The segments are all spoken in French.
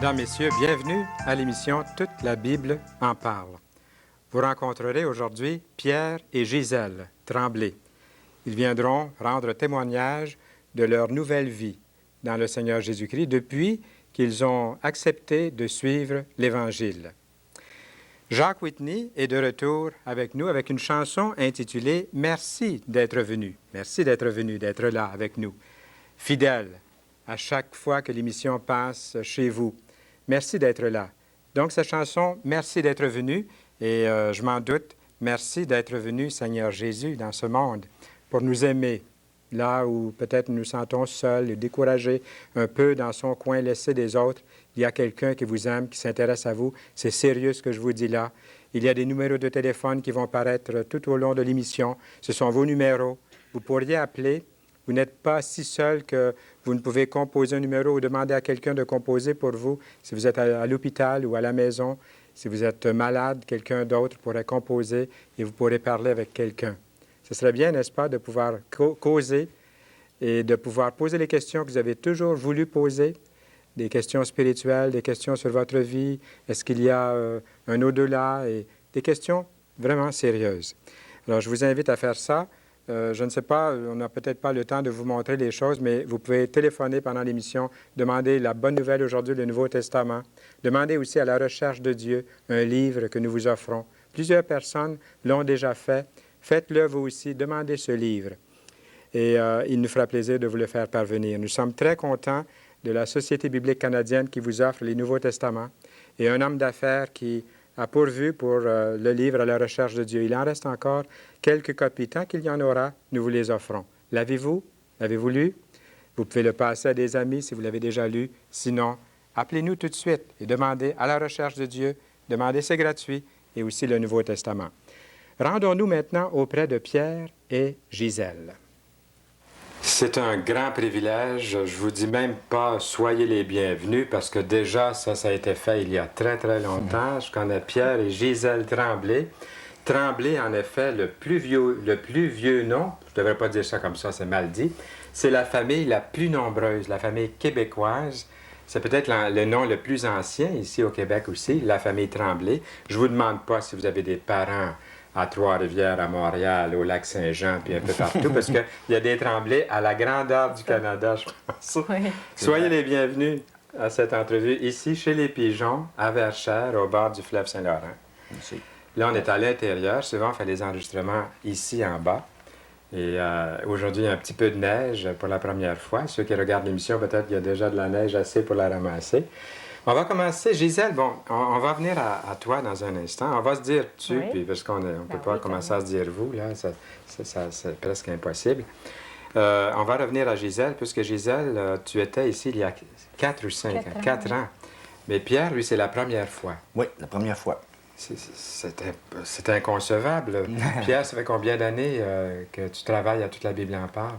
Mesdames, Messieurs, bienvenue à l'émission Toute la Bible en parle. Vous rencontrerez aujourd'hui Pierre et Gisèle Tremblay. Ils viendront rendre témoignage de leur nouvelle vie dans le Seigneur Jésus-Christ depuis qu'ils ont accepté de suivre l'Évangile. Jacques Whitney est de retour avec nous avec une chanson intitulée « Merci d'être venu ». Merci d'être venu, d'être là avec nous. Fidèle à chaque fois que l'émission passe chez vous. Merci d'être là. Donc, cette chanson, merci d'être venu, et je m'en doute, merci d'être venu, Seigneur Jésus, dans ce monde, pour nous aimer, là où peut-être nous nous sentons seuls et découragés, un peu dans son coin, laissé des autres. Il y a quelqu'un qui vous aime, qui s'intéresse à vous. C'est sérieux ce que je vous dis là. Il y a des numéros de téléphone qui vont paraître tout au long de l'émission. Ce sont vos numéros. Vous pourriez appeler. Vous n'êtes pas si seul que vous ne pouvez composer un numéro ou demander à quelqu'un de composer pour vous. Si vous êtes à l'hôpital ou à la maison, si vous êtes malade, quelqu'un d'autre pourrait composer et vous pourrez parler avec quelqu'un. Ce serait bien, n'est-ce pas, de pouvoir causer et de pouvoir poser les questions que vous avez toujours voulu poser, des questions spirituelles, des questions sur votre vie, est-ce qu'il y a un au-delà, et des questions vraiment sérieuses. Alors, je vous invite à faire ça. Je ne sais pas, on n'a peut-être pas le temps de vous montrer les choses, mais vous pouvez téléphoner pendant l'émission, demander la bonne nouvelle aujourd'hui, le Nouveau Testament. Demandez aussi à la recherche de Dieu un livre que nous vous offrons. Plusieurs personnes l'ont déjà fait. Faites-le vous aussi, demandez ce livre. Et il nous fera plaisir de vous le faire parvenir. Nous sommes très contents de la Société biblique canadienne qui vous offre les Nouveaux Testaments et un homme d'affaires qui a pourvu pour le livre à la recherche de Dieu. Il en reste encore quelques copies. Tant qu'il y en aura, nous vous les offrons. L'avez-vous? L'avez-vous lu? Vous pouvez le passer à des amis si vous l'avez déjà lu. Sinon, appelez-nous tout de suite et demandez à la recherche de Dieu. Demandez, c'est gratuit, et aussi le Nouveau Testament. Rendons-nous maintenant auprès de Pierre et Gisèle. C'est un grand privilège. Je vous dis même pas soyez les bienvenus parce que déjà, ça a été fait il y a très, très longtemps. Je connais Pierre et Gisèle Tremblay. Tremblay, en effet, le plus vieux nom, je ne devrais pas dire ça comme ça, c'est mal dit, c'est la famille la plus nombreuse, la famille québécoise. C'est peut-être le nom le plus ancien ici au Québec aussi, la famille Tremblay. Je ne vous demande pas si vous avez des parents à Trois-Rivières, à Montréal, au Lac-Saint-Jean, puis un peu partout, parce qu'il y a des Tremblay à la grandeur du Canada, je pense. Oui. Soyez les bienvenus à cette entrevue ici, chez les Pigeons, à Verchères, au bord du fleuve Saint-Laurent. Merci. Là, on est à l'intérieur. Souvent, on fait des enregistrements ici en bas. Et aujourd'hui, il y a un petit peu de neige pour la première fois. Ceux qui regardent l'émission, peut-être qu'il y a déjà de la neige assez pour la ramasser. On va commencer. Gisèle, bon, on va venir à toi dans un instant. On va se dire tu, oui. Puis parce qu'on ne peut pas commencer à se dire vous, là, c'est presque impossible. On va revenir à Gisèle, puisque Gisèle, tu étais ici il y a 4 ou 5 ans, 4 ans. Mais Pierre, lui, c'est la première fois. Oui, la première fois. C'est inconcevable. Pierre, ça fait combien d'années que tu travailles à Toute la Bible en parle?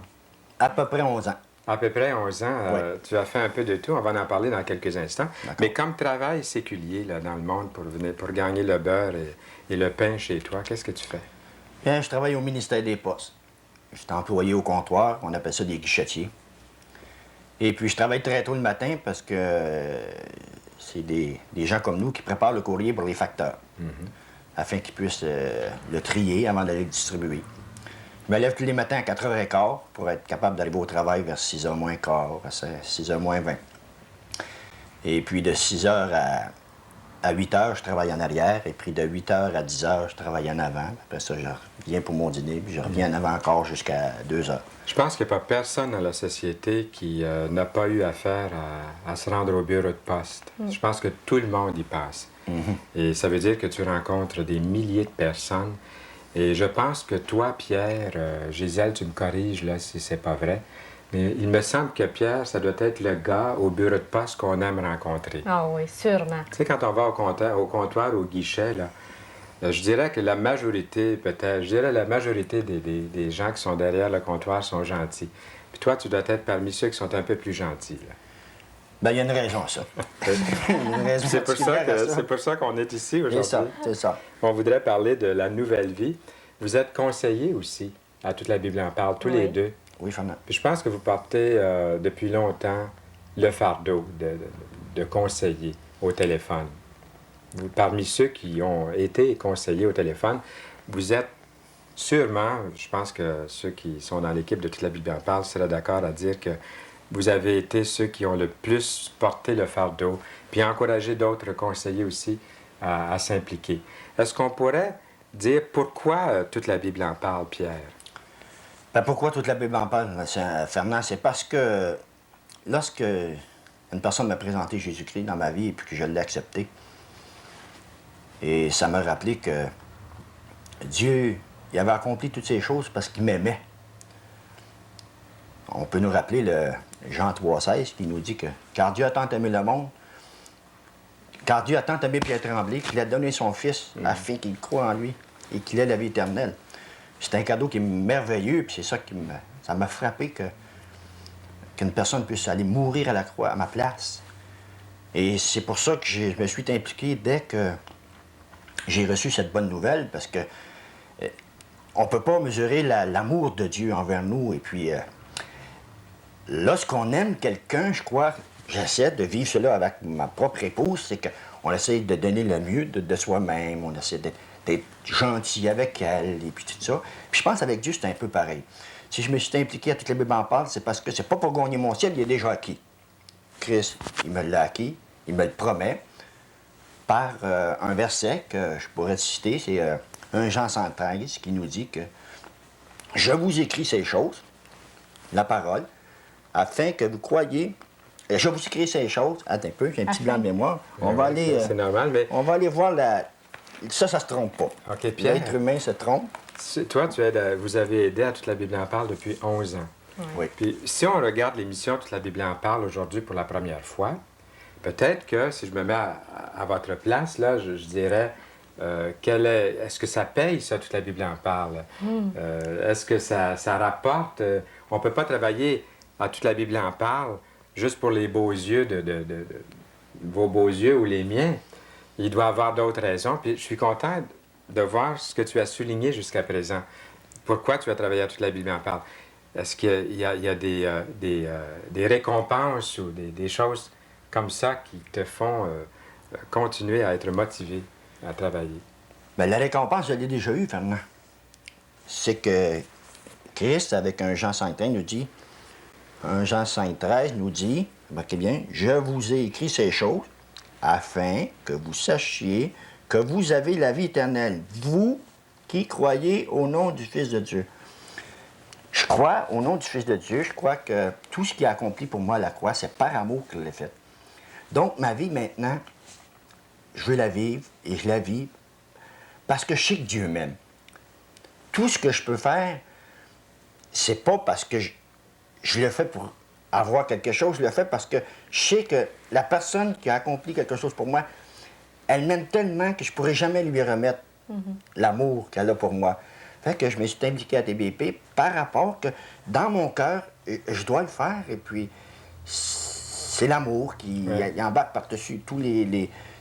À peu près 11 ans. À peu près 11 ans. Oui. Tu as fait un peu de tout. On va en parler dans quelques instants. Mais comme travail séculier là, dans le monde pour gagner le beurre et le pain chez toi, qu'est-ce que tu fais? Bien, je travaille au ministère des Postes. Je suis employé au comptoir. On appelle ça des guichetiers. Et puis, je travaille très tôt le matin parce que c'est des gens comme nous qui préparent le courrier pour les facteurs, afin qu'ils puissent le trier avant d'aller le distribuer. Je me lève tous les matins à 4h15 pour être capable d'arriver au travail vers 6h moins quart, vers 6h moins 20. Et puis de 6h à 8h, je travaille en arrière. Et puis de 8h à 10h, je travaille en avant. Après ça, je reviens pour mon dîner, puis je reviens en avant encore jusqu'à 2h. Je pense qu'il n'y a pas personne dans la société qui n'a pas eu affaire à se rendre au bureau de poste. Je pense que tout le monde y passe. Et ça veut dire que tu rencontres des milliers de personnes. Et je pense que toi, Pierre, Gisèle, tu me corriges là si c'est pas vrai, mais il me semble que Pierre, ça doit être le gars au bureau de poste qu'on aime rencontrer. Ah oui, sûrement. Tu sais, quand on va au comptoir, au guichet, là, je dirais que la majorité, peut-être, je dirais la majorité des gens qui sont derrière le comptoir sont gentils. Puis toi, tu dois être parmi ceux qui sont un peu plus gentils, là. Bien, il y a une raison à ça. C'est pour ça qu'on est ici aujourd'hui. C'est ça. On voudrait parler de la nouvelle vie. Vous êtes conseillers aussi à Toute la Bible en parle, tous les deux. Oui, vraiment. Puis je pense que vous portez depuis longtemps le fardeau de conseiller au téléphone? Parmi ceux qui ont été conseillers au téléphone, vous êtes sûrement, je pense que ceux qui sont dans l'équipe de Toute la Bible en parle seraient d'accord à dire que vous avez été ceux qui ont le plus porté le fardeau, puis encouragé d'autres conseillers aussi à s'impliquer. Est-ce qu'on pourrait dire pourquoi toute la Bible en parle, Pierre? Ben, pourquoi toute la Bible en parle, Fernand? C'est parce que lorsque une personne m'a présenté Jésus-Christ dans ma vie et puis que je l'ai accepté, et ça m'a rappelé que Dieu, il avait accompli toutes ces choses parce qu'il m'aimait. On peut nous rappeler le Jean 3,16 qui nous dit que « Car Dieu a tant aimé le monde, car Dieu a tant aimé Pierre Tremblay qu'il a donné son Fils afin qu'il croie en lui et qu'il ait la vie éternelle. » C'est un cadeau qui est merveilleux, puis c'est ça ça m'a frappé qu'une personne puisse aller mourir à la croix à ma place. Et c'est pour ça que je me suis impliqué dès que j'ai reçu cette bonne nouvelle, parce que on ne peut pas mesurer l'amour de Dieu envers nous. Et puis, lorsqu'on aime quelqu'un, je crois, j'essaie de vivre cela avec ma propre épouse, c'est qu'on essaie de donner le mieux de soi-même, on essaie d'être gentil avec elle, et puis tout ça. Puis je pense avec Dieu, c'est un peu pareil. Si je me suis impliqué à Toute la Bible en parle, c'est parce que c'est pas pour gagner mon ciel, il est déjà acquis. Christ, il me l'a acquis, il me le promet, par un verset que je pourrais citer, c'est 1 Jean 113, qui nous dit que « Je vous écris ces choses, la parole, afin que vous croyiez... Je vous écris ces choses... » Attends un peu, j'ai un petit blanc de mémoire. On va aller... c'est normal, mais... On va aller voir la... Ça se trompe pas. OK, Pierre. L'être humain se trompe. Toi, vous avez aidé à Toute la Bible en parle depuis 11 ans. Oui. Puis si on regarde l'émission Toute la Bible en parle aujourd'hui pour la première fois, peut-être que si je me mets à votre place, là, je dirais, est-ce que ça paye, ça, Toute la Bible en parle? Est-ce que ça rapporte? On ne peut pas travailler à Toute la Bible en parle juste pour les beaux yeux vos beaux yeux ou les miens. Il doit y avoir d'autres raisons. Puis je suis content de voir ce que tu as souligné jusqu'à présent. Pourquoi tu as travaillé à Toute la Bible en parle? Est-ce qu'il y a des récompenses ou des choses comme ça qui te font continuer à être motivé à travailler? Bien, la récompense, je l'ai déjà eue, Fernand. C'est que Christ, avec 1 Jean 5,13, nous dit, 1 Jean 5,13 nous dit, remarquez bien, « Je vous ai écrit ces choses afin que vous sachiez que vous avez la vie éternelle, vous qui croyez au nom du Fils de Dieu. » Je crois au nom du Fils de Dieu, je crois que tout ce qui a accompli pour moi à la croix, c'est par amour qu'il l'a fait. Donc, ma vie maintenant, je veux la vivre et je la vis parce que je sais que Dieu m'aime. Tout ce que je peux faire, c'est pas parce que je le fais pour avoir quelque chose, je le fais parce que je sais que la personne qui a accompli quelque chose pour moi, elle m'aime tellement que je pourrais jamais lui remettre l'amour qu'elle a pour moi. Fait que je me suis impliqué à TBP par rapport que, dans mon cœur, je dois le faire. Et puis, c'est l'amour qui embarque par-dessus tous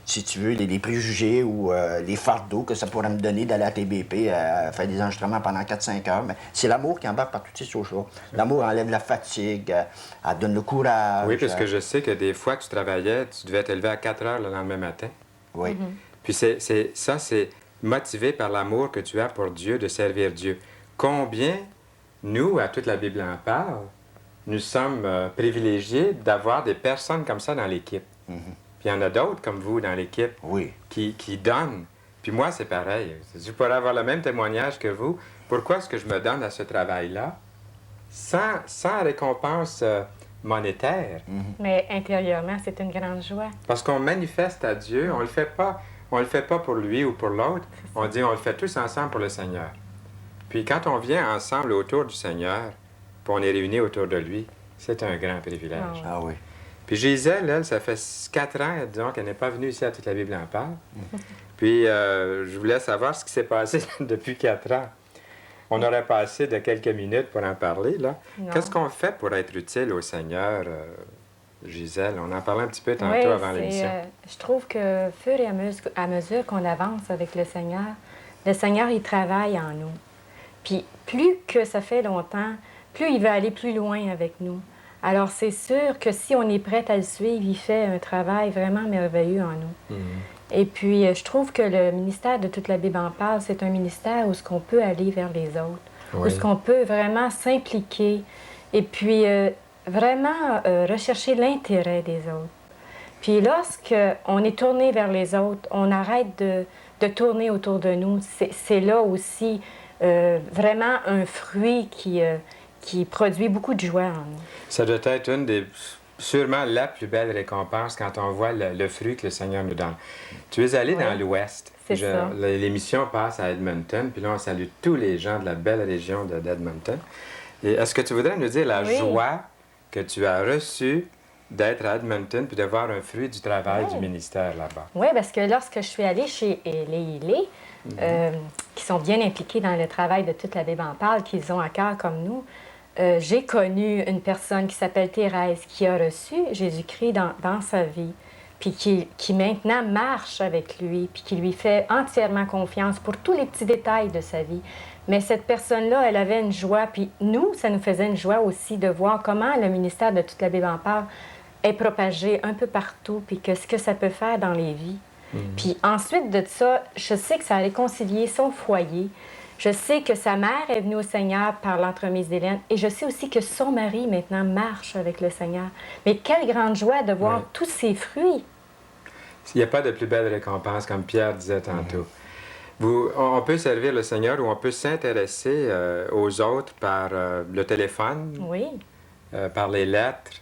si tu veux, les préjugés ou les fardeaux que ça pourrait me donner d'aller à TBP à faire des enregistrements pendant 4-5 heures. Mais c'est l'amour qui embarque par toutes ces choses-là. L'amour enlève la fatigue, elle donne le courage. Oui, parce que je sais que des fois que tu travaillais, tu devais te lever à 4 heures le lendemain matin. Oui. Puis c'est motivé par l'amour que tu as pour Dieu, de servir Dieu. Combien, nous, à Toute la Bible en parle, nous sommes privilégiés d'avoir des personnes comme ça dans l'équipe. Puis il y en a d'autres comme vous dans l'équipe qui donnent. Puis moi, c'est pareil. Je pourrais avoir le même témoignage que vous. Pourquoi est-ce que je me donne à ce travail-là sans récompense monétaire? Mais intérieurement, c'est une grande joie. Parce qu'on manifeste à Dieu, on le fait pas. On le fait pas pour lui ou pour l'autre. On dit on le fait tous ensemble pour le Seigneur. Puis quand on vient ensemble autour du Seigneur, puis on est réunis autour de lui, c'est un grand privilège. Ah oui. Puis Gisèle, elle, ça fait 4 ans, disons, qu'elle n'est pas venue ici à Toute la Bible en parle. Puis je voulais savoir ce qui s'est passé depuis 4 ans. On aurait passé de quelques minutes pour en parler, là. Qu'est-ce qu'on fait pour être utile au Seigneur, Gisèle? On en parlait un petit peu tantôt avant l'émission. Je trouve que fur et à mesure qu'on avance avec le Seigneur, il travaille en nous. Puis plus que ça fait longtemps, plus il veut aller plus loin avec nous. Alors, c'est sûr que si on est prête à le suivre, il fait un travail vraiment merveilleux en nous. Et puis, je trouve que le ministère de Toute la Bible en parle, c'est un ministère où ce qu'on peut aller vers les autres, où ce qu'on peut vraiment s'impliquer et puis vraiment rechercher l'intérêt des autres. Puis lorsqu'on est tourné vers les autres, on arrête de tourner autour de nous. C'est là aussi vraiment un fruit qui produit beaucoup de joie en nous. Ça doit être sûrement la plus belle récompense quand on voit le fruit que le Seigneur nous donne. Tu es allé dans l'Ouest. C'est ça. L'émission passe à Edmonton, puis là, on salue tous les gens de la belle région d'Edmonton. Et est-ce que tu voudrais nous dire la joie que tu as reçue d'être à Edmonton puis de voir un fruit du travail du ministère là-bas? Oui, parce que lorsque je suis allée chez les Hilés, qui sont bien impliqués dans le travail de Toute la Bible en parle, qu'ils ont à cœur comme nous, j'ai connu une personne qui s'appelle Thérèse, qui a reçu Jésus-Christ dans sa vie, puis qui maintenant marche avec lui, puis qui lui fait entièrement confiance pour tous les petits détails de sa vie. Mais cette personne-là, elle avait une joie, puis nous, ça nous faisait une joie aussi de voir comment le ministère de Toute la Bible en parle est propagé un peu partout, puis ce que ça peut faire dans les vies. Puis ensuite de ça, je sais que ça a réconcilié son foyer. Je sais que sa mère est venue au Seigneur par l'entremise d'Hélène, et je sais aussi que son mari, maintenant, marche avec le Seigneur. Mais quelle grande joie de voir tous ces fruits! Il n'y a pas de plus belle récompense, comme Pierre disait tantôt. On peut servir le Seigneur ou on peut s'intéresser aux autres par le téléphone, par les lettres,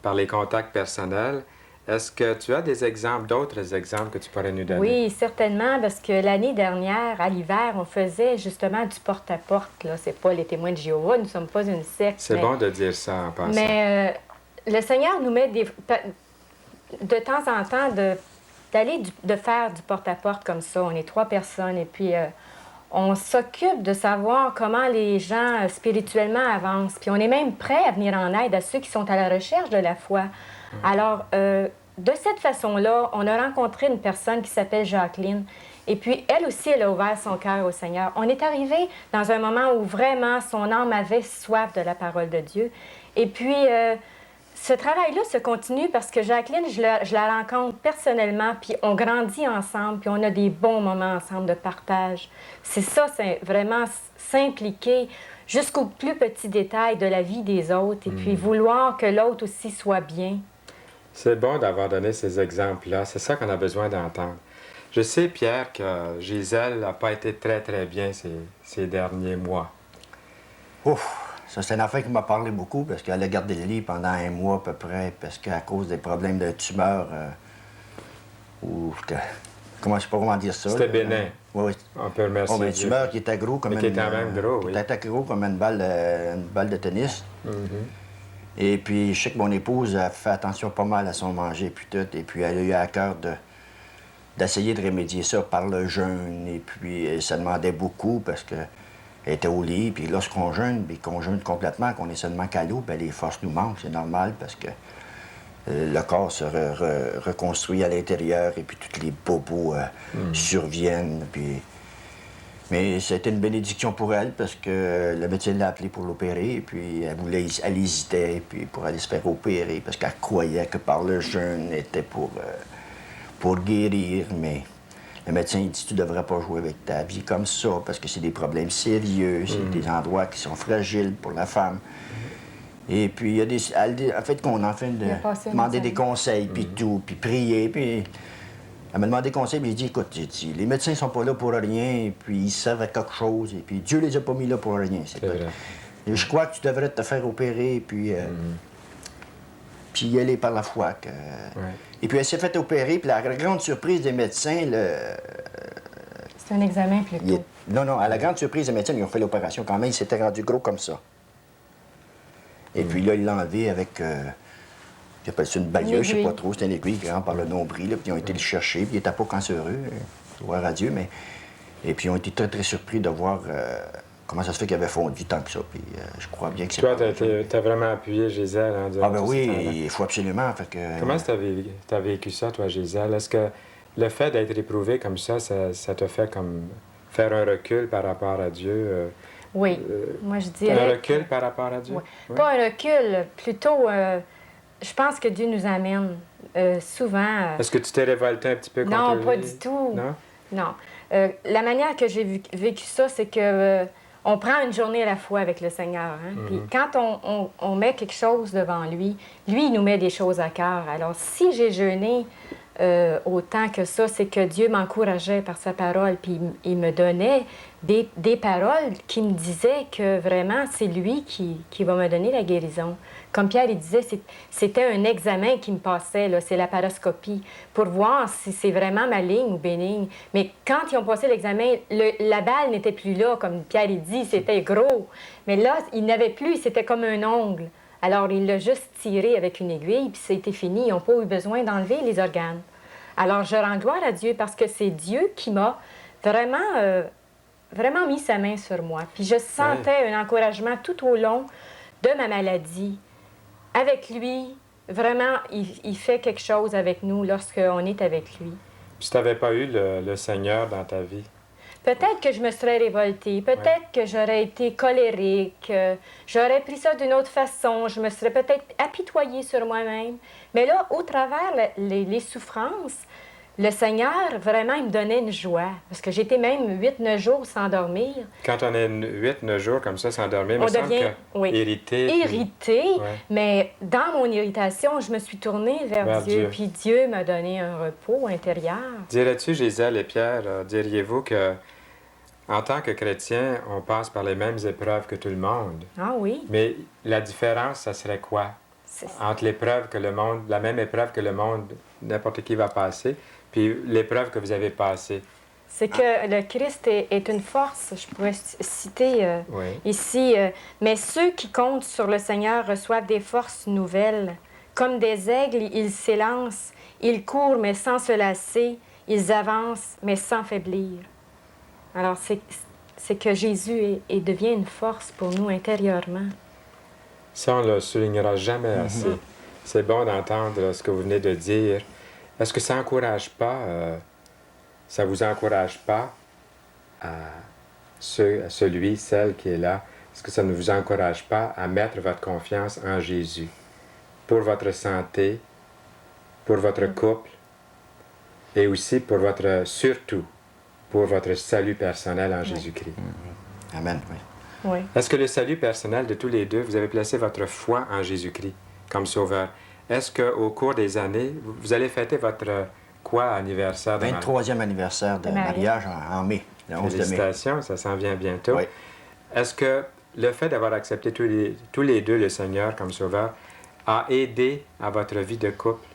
par les contacts personnels. Est-ce que tu as des exemples, d'autres exemples que tu pourrais nous donner? Oui, certainement, parce que l'année dernière, à l'hiver, on faisait justement du porte-à-porte. C'est pas les témoins de Jéhovah, nous ne sommes pas une secte. C'est bon de dire ça en passant. Mais le Seigneur nous met de temps en temps de faire du porte-à-porte comme ça. On est 3 personnes et puis on s'occupe de savoir comment les gens spirituellement avancent. Puis on est même prêt à venir en aide à ceux qui sont à la recherche de la foi. Alors, de cette façon-là, on a rencontré une personne qui s'appelle Jacqueline. Et puis, elle aussi, elle a ouvert son cœur au Seigneur. On est arrivé dans un moment où vraiment son âme avait soif de la parole de Dieu. Et puis, ce travail-là se continue parce que Jacqueline, je la rencontre personnellement, puis on grandit ensemble, puis on a des bons moments ensemble de partage. C'est ça, c'est vraiment s'impliquer jusqu'aux plus petits détails de la vie des autres et puis vouloir que l'autre aussi soit bien. C'est bon d'avoir donné ces exemples-là. C'est ça qu'on a besoin d'entendre. Je sais, Pierre, que Gisèle n'a pas été très, très bien ces derniers mois. Ouf! Ça, c'est une affaire qui m'a parlé beaucoup parce qu'elle a gardé le lit pendant 1 mois à peu près parce qu'à cause des problèmes de tumeur, comment je sais pas comment dire ça. C'était bénin. Oui. On peut remercier Une Dieu. tumeur qui était gros comme qui était même gros, oui. Qui était gros comme une balle de tennis. Et puis, je sais que mon épouse a fait attention pas mal à son manger puis tout. Et puis, elle a eu à cœur d'essayer de remédier ça par le jeûne. Et puis, ça demandait beaucoup parce que elle était au lit. Puis lorsqu'on jeûne, puis qu'on jeûne complètement, qu'on est seulement qu'à l'eau, bien, les forces nous manquent. C'est normal parce que le corps se reconstruit à l'intérieur et puis tous les bobos surviennent. Puis... Mais c'était une bénédiction pour elle parce que le médecin l'a appelée pour l'opérer et puis elle hésitait puis pour aller se faire opérer parce qu'elle croyait que par le jeûne était pour guérir. Mais le médecin dit tu devrais pas jouer avec ta vie comme ça parce que c'est des problèmes sérieux, c'est des endroits qui sont fragiles pour la femme. Et puis, il y a des... En fait, qu'on en fait demander des conseils, puis tout, puis prier, puis... Elle m'a demandé des conseils, puis j'ai dit, écoute, les médecins sont pas là pour rien, puis ils savent quelque chose, et puis Dieu les a pas mis là pour rien. C'est vrai. Et je crois que tu devrais te faire opérer, puis... puis y aller par la foi. Et puis, elle s'est fait opérer, puis la grande surprise des médecins, C'est un examen plutôt. Non, à la grande surprise des médecins, ils ont fait l'opération quand même, il s'était rendu gros comme ça. Et puis là, ils l'ont enlevé avec, j'appelle ça une balieuse, je sais pas trop, c'est une aiguille qui rentre par le nombril, là, puis ils ont été le chercher, puis il n'était pas cancéreux, gloire à Dieu, mais... Et puis ils ont été très, très surpris de voir comment ça se fait qu'il avait fondu tant que ça, puis je crois bien que c'est... Toi, t'as vraiment appuyé Gisèle en disant... Ah ben oui, il faut absolument, fait que... Comment t'as vécu ça, toi, Gisèle? Est-ce que le fait d'être éprouvé comme ça te fait comme faire un recul par rapport à Dieu? Oui, moi je un dirais... recul par rapport à Dieu? Oui. Oui. Pas un recul, plutôt, je pense que Dieu nous amène souvent... Est-ce que tu t'es révolté un petit peu contre non, pas lui? du tout. Non? Non. La manière que j'ai vécu ça, c'est que on prend une journée à la fois avec le Seigneur. Hein? Puis quand on met quelque chose devant lui, lui, il nous met des choses à cœur. Alors, si j'ai jeûné autant que ça, c'est que Dieu m'encourageait par sa parole, puis il me donnait des paroles qui me disaient que vraiment, c'est lui qui va me donner la guérison. Comme Pierre, il disait, c'était un examen qui me passait, là, c'est la paroscopie, pour voir si c'est vraiment maligne ou bénigne. Mais quand ils ont passé l'examen, la balle n'était plus là, comme Pierre, il dit, c'était gros. Mais là, il n'avait plus, c'était comme un ongle. Alors, il l'a juste tiré avec une aiguille, puis c'était fini. Ils n'ont pas eu besoin d'enlever les organes. Alors, je rends gloire à Dieu parce que c'est Dieu qui m'a vraiment mis sa main sur moi. Puis je sentais un encouragement tout au long de ma maladie. Avec lui, vraiment, il fait quelque chose avec nous lorsqu'on est avec lui. Puis tu n'avais pas eu le Seigneur dans ta vie? Peut-être que je me serais révoltée, peut-être que j'aurais été colérique, j'aurais pris ça d'une autre façon, je me serais peut-être apitoyée sur moi-même. Mais là, au travers les souffrances, le Seigneur, vraiment, il me donnait une joie. Parce que j'étais même 8-9 jours sans dormir. Quand on est 8-9 jours comme ça sans dormir, On me semble devient irrité. Irrité, Ouais. mais dans mon irritation, je me suis tournée vers Dieu. Puis Dieu m'a donné un repos intérieur. Dirais-tu, Gisèle et Pierre, diriez-vous que en tant que chrétien, on passe par les mêmes épreuves que tout le monde? Ah oui. Mais la différence, ça serait quoi? Entre l'épreuve que le monde, la même épreuve que le monde, n'importe qui va passer, puis l'épreuve que vous avez passée. C'est que le Christ est une force, je pourrais citer ici. Mais ceux qui comptent sur le Seigneur reçoivent des forces nouvelles. Comme des aigles, ils s'élancent, ils courent, mais sans se lasser, ils avancent, mais sans faiblir. Alors, c'est que Jésus devient une force pour nous intérieurement. Ça, on ne le soulignera jamais assez. C'est bon d'entendre ce que vous venez de dire. Est-ce que ça n'encourage pas, ça vous encourage pas à celui, celle qui est là, est-ce que ça ne vous encourage pas à mettre votre confiance en Jésus pour votre santé, pour votre couple et aussi pour surtout, pour votre salut personnel en Jésus-Christ? Amen, oui. Oui. Est-ce que le salut personnel de tous les deux, vous avez placé votre foi en Jésus-Christ comme sauveur? Est-ce qu'au cours des années, vous allez fêter votre anniversaire de 23e anniversaire de mariage en mai, le 11 de mai. Félicitations, ça s'en vient bientôt. Oui. Est-ce que le fait d'avoir accepté tous les deux le Seigneur comme sauveur a aidé à votre vie de couple?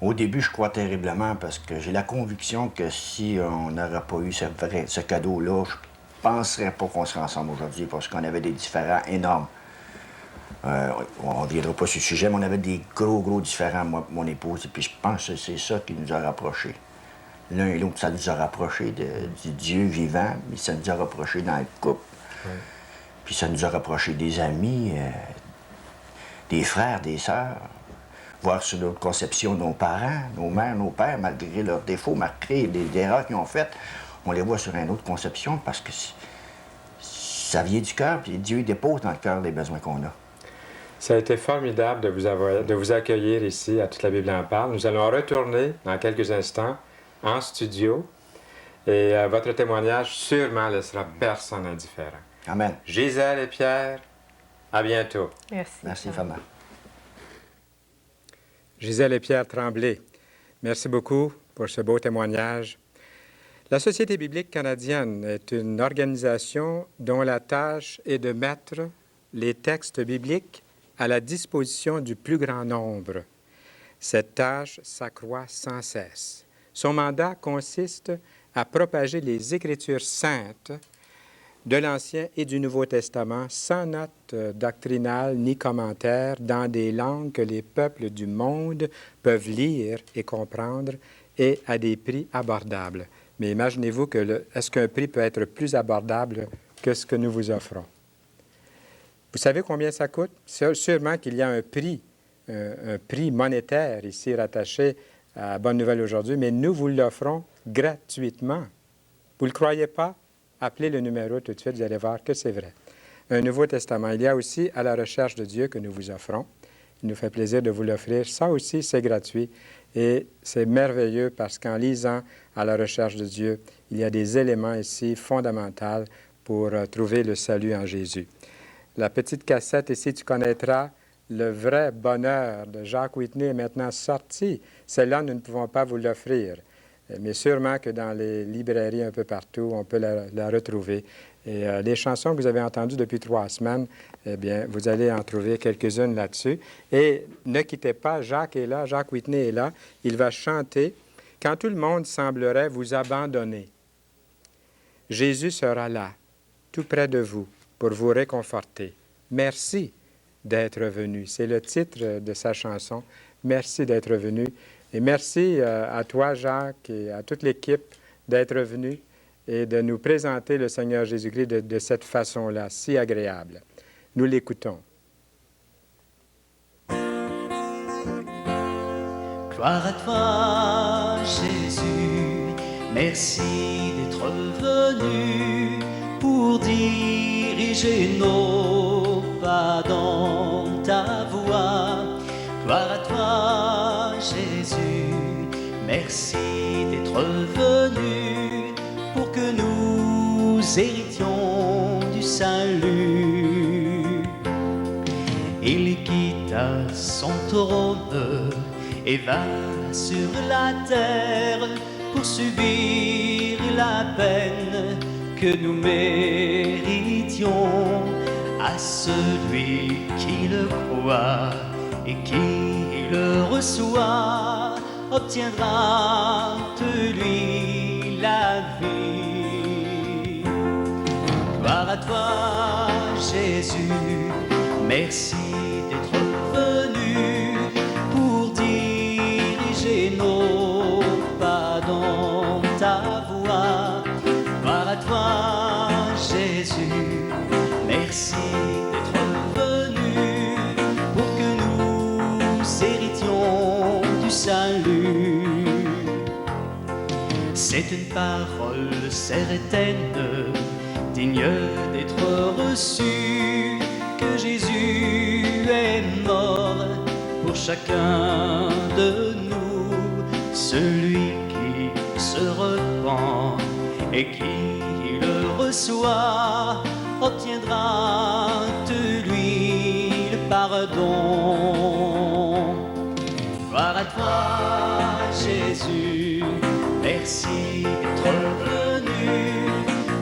Au début, je crois terriblement parce que j'ai la conviction que si on n'aurait pas eu ce cadeau-là, je ne penserais pas qu'on serait ensemble aujourd'hui parce qu'on avait des différends énormes. On ne reviendra pas sur ce sujet, mais on avait des gros différends, moi et mon épouse. Et puis je pense que c'est ça qui nous a rapprochés. L'un et l'autre, ça nous a rapprochés du Dieu vivant, mais ça nous a rapprochés dans le couple. Oui. Puis ça nous a rapprochés des amis, des frères, des sœurs. Voir sur notre conception nos parents, nos mères, nos pères, malgré leurs défauts, malgré les erreurs qu'ils ont faites, on les voit sur une autre conception parce que ça vient du cœur, puis Dieu dépose dans le cœur les besoins qu'on a. Ça a été formidable de vous accueillir ici à Toute la Bible en parle. Nous allons retourner dans quelques instants en studio et votre témoignage sûrement laissera personne indifférent. Amen. Gisèle et Pierre, à bientôt. Merci. Merci, Fama. Gisèle et Pierre Tremblay, merci beaucoup pour ce beau témoignage. La Société biblique canadienne est une organisation dont la tâche est de mettre les textes bibliques à la disposition du plus grand nombre. Cette tâche s'accroît sans cesse. Son mandat consiste à propager les Écritures saintes de l'Ancien et du Nouveau Testament sans notes doctrinales ni commentaires dans des langues que les peuples du monde peuvent lire et comprendre et à des prix abordables. Mais imaginez-vous est-ce qu'un prix peut être plus abordable que ce que nous vous offrons? Vous savez combien ça coûte? Sûrement qu'il y a un prix monétaire ici rattaché à Bonne Nouvelle aujourd'hui, mais nous vous l'offrons gratuitement. Vous ne le croyez pas? Appelez le numéro tout de suite, vous allez voir que c'est vrai. Un Nouveau Testament. Il y a aussi À la recherche de Dieu que nous vous offrons. Il nous fait plaisir de vous l'offrir. Ça aussi, c'est gratuit et c'est merveilleux parce qu'en lisant À la recherche de Dieu, il y a des éléments ici fondamentaux pour trouver le salut en Jésus. La petite cassette ici, tu connaîtras le vrai bonheur de Jacques Whitney est maintenant sortie. Celle-là, nous ne pouvons pas vous l'offrir. Mais sûrement que dans les librairies un peu partout, on peut la retrouver. Et les chansons que vous avez entendues depuis 3 semaines, eh bien, vous allez en trouver quelques-unes là-dessus. Et ne quittez pas, Jacques est là, Jacques Whitney est là. Il va chanter « Quand tout le monde semblerait vous abandonner, Jésus sera là, tout près de vous, pour vous réconforter. Merci d'être venu. » C'est le titre de sa chanson. Merci d'être venu. Et merci à toi, Jacques, et à toute l'équipe d'être venu et de nous présenter le Seigneur Jésus-Christ de cette façon-là, si agréable. Nous l'écoutons. Gloire à toi, Jésus, merci d'être venu pour diriger nos pas dans ta voie. Gloire à toi, Jésus, merci d'être venu pour que nous héritions du salut. Il quitta son trône et va sur la terre pour subir la peine que nous méritions. À celui qui le croit et qui le reçoit obtiendra de lui la vie. Gloire à toi, Jésus, merci d'être venu pour diriger nos pas dans ta voie. Gloire à toi, Jésus, merci d'être venu pour que nous héritions du salut. C'est une parole certaine, digne d'être reçue, que Jésus est mort pour chacun de nous. Celui qui se repent et qui le reçoit obtiendra de lui le pardon. Gloire à toi, Jésus, merci d'être venu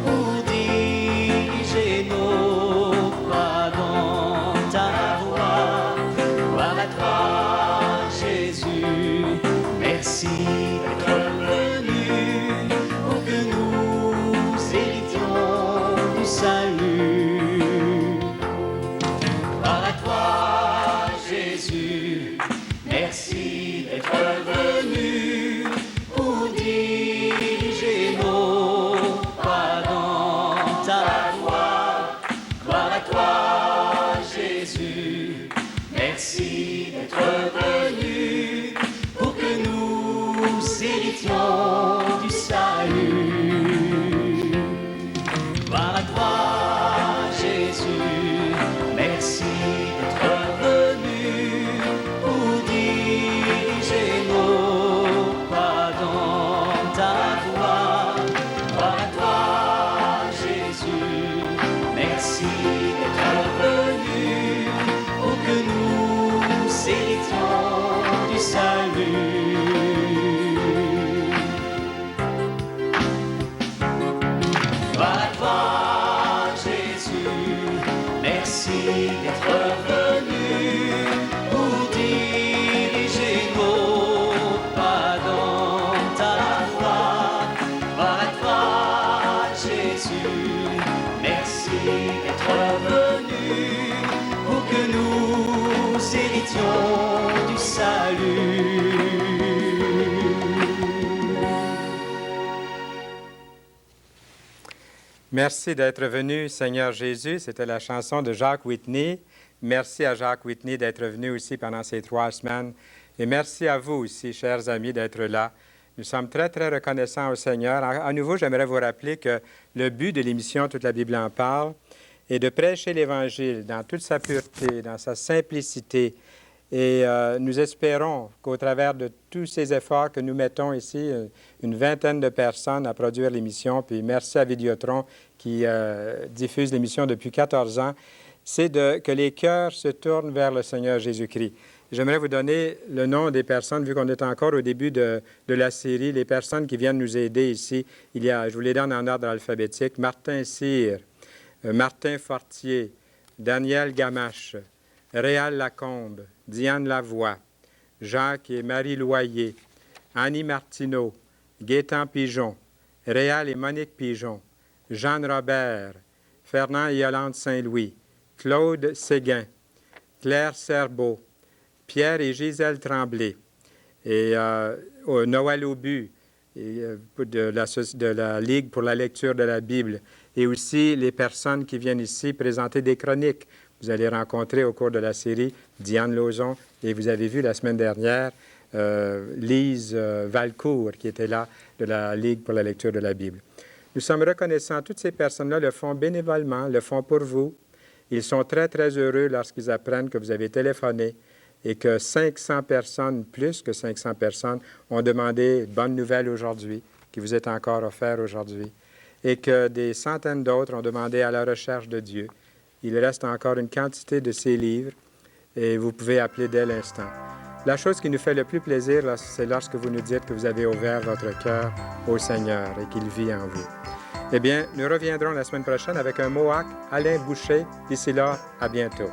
pour diriger nos pas dans ta voie. Gloire à toi, Jésus, merci d'être venu pour que nous héritions du salut. Gloire à toi, Jésus, merci d'être venu pour diriger nos pas dans ta voie. Gloire à toi, Jésus, merci d'être venu pour que nous héritions du salut. Gloire à toi, Jésus, merci d'être venu pour diriger nos pas dans ta voie. Gloire à toi, Jésus, merci d'être venu pour que nous héritions du salut. Gloire à toi, Jésus, merci d'être venu pour diriger nos pas dans ta voie. Gloire à toi, Jésus, merci d'être venu pour que nous héritions du salut. Merci d'être venu, Seigneur Jésus. C'était la chanson de Jacques Whitney. Merci à Jacques Whitney d'être venu aussi pendant ces 3 semaines. Et merci à vous aussi, chers amis, d'être là. Nous sommes très, très reconnaissants au Seigneur. À nouveau, j'aimerais vous rappeler que le but de l'émission Toute la Bible en parle est de prêcher l'Évangile dans toute sa pureté, dans sa simplicité. Et nous espérons qu'au travers de tous ces efforts que nous mettons ici, une vingtaine de personnes à produire l'émission, puis merci à Vidéotron qui diffuse l'émission depuis 14 ans, c'est que les cœurs se tournent vers le Seigneur Jésus-Christ. J'aimerais vous donner le nom des personnes, vu qu'on est encore au début de la série, les personnes qui viennent nous aider ici. Je vous les donne en ordre alphabétique. Martin Cyr, Martin Fortier, Daniel Gamache, Réal Lacombe, Diane Lavoie, Jacques et Marie Loyer, Annie Martineau, Gaétan Pigeon, Réal et Monique Pigeon, Jeanne Robert, Fernand et Yolande Saint-Louis, Claude Séguin, Claire Serbeau, Pierre et Gisèle Tremblay, et Noël Aubu, de la Ligue pour la lecture de la Bible, et aussi les personnes qui viennent ici présenter des chroniques. Vous allez rencontrer au cours de la série Diane Lauzon, et vous avez vu la semaine dernière Lise Valcourt, qui était là, de la Ligue pour la lecture de la Bible. Nous sommes reconnaissants. Toutes ces personnes-là le font bénévolement, le font pour vous. Ils sont très, très heureux lorsqu'ils apprennent que vous avez téléphoné et que 500 personnes, plus que 500 personnes, ont demandé de bonnes nouvelles aujourd'hui, qui vous est encore offert aujourd'hui, et que des centaines d'autres ont demandé à la recherche de Dieu. Il reste encore une quantité de ces livres et vous pouvez appeler dès l'instant. La chose qui nous fait le plus plaisir, c'est lorsque vous nous dites que vous avez ouvert votre cœur au Seigneur et qu'il vit en vous. Eh bien, nous reviendrons la semaine prochaine avec un Mohawk, Alain Boucher. D'ici là, à bientôt.